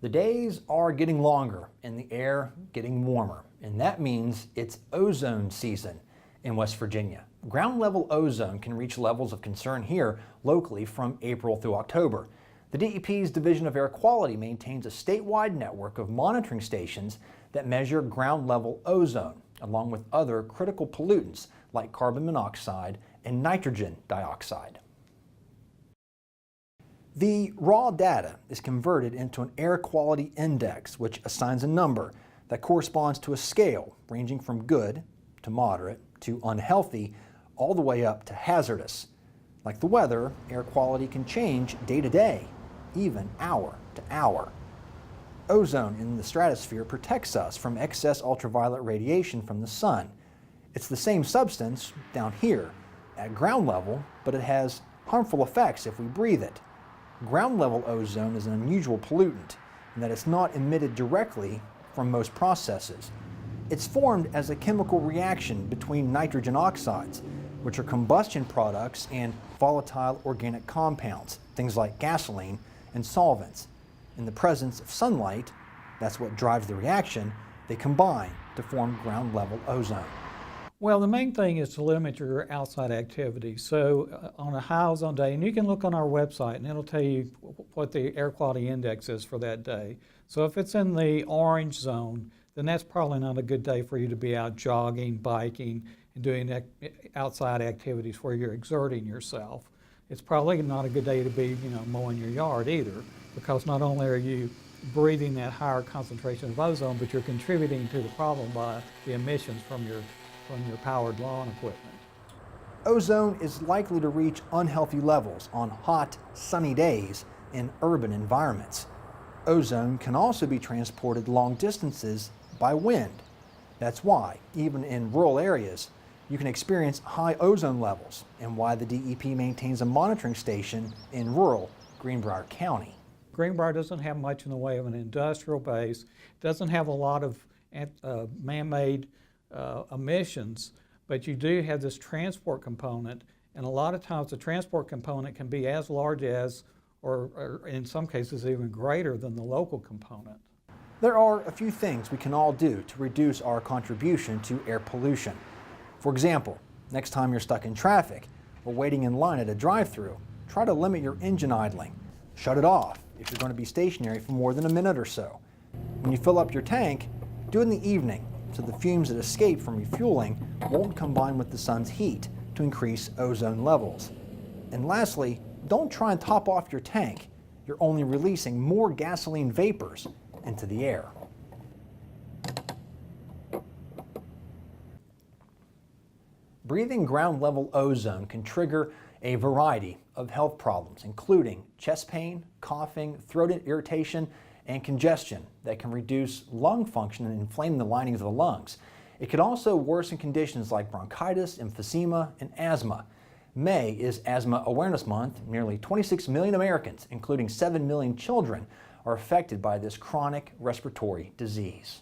The days are getting longer and the air getting warmer, and that means it's ozone season in West Virginia. Ground level ozone can reach levels of concern here locally from April through October. The DEP's Division of Air Quality maintains a statewide network of monitoring stations that measure ground level ozone, along with other critical pollutants like carbon monoxide and nitrogen dioxide. The raw data is converted into an air quality index, which assigns a number that corresponds to a scale ranging from good to moderate to unhealthy, all the way up to hazardous. Like the weather, air quality can change day to day, even hour to hour. Ozone in the stratosphere protects us from excess ultraviolet radiation from the sun. It's the same substance down here at ground level, but it has harmful effects if we breathe it. Ground level ozone is an unusual pollutant in that it's not emitted directly from most processes. It's formed as a chemical reaction between nitrogen oxides, which are combustion products, and volatile organic compounds, things like gasoline and solvents. In the presence of sunlight, that's what drives the reaction, they combine to form ground level ozone. Well, the main thing is to limit your outside activity. So on a high ozone day, and you can look on our website and it'll tell you what the air quality index is for that day. So if it's in the orange zone, then that's probably not a good day for you to be out jogging, biking, and doing outside activities where you're exerting yourself. It's probably not a good day to be, mowing your yard either, because not only are you breathing that higher concentration of ozone, but you're contributing to the problem by the emissions from your powered lawn equipment. Ozone is likely to reach unhealthy levels on hot, sunny days in urban environments. Ozone can also be transported long distances by wind. That's why, even in rural areas, you can experience high ozone levels, and why the DEP maintains a monitoring station in rural Greenbrier County. Greenbrier doesn't have much in the way of an industrial base, doesn't have a lot of man-made emissions, but you do have this transport component, and a lot of times the transport component can be as large as, or in some cases even greater than, the local component. There are a few things we can all do to reduce our contribution to air pollution. For example, next time you're stuck in traffic or waiting in line at a drive-thru, try to limit your engine idling. Shut it off if you're going to be stationary for more than a minute or so. When you fill up your tank, do it in the evening, so the fumes that escape from refueling won't combine with the sun's heat to increase ozone levels. And lastly, don't try and top off your tank. You're only releasing more gasoline vapors into the air. Breathing ground level ozone can trigger a variety of health problems, including chest pain, coughing, throat irritation, and congestion that can reduce lung function and inflame the linings of the lungs. It could also worsen conditions like bronchitis, emphysema, and asthma. May is Asthma Awareness Month. Nearly 26 million Americans, including 7 million children, are affected by this chronic respiratory disease.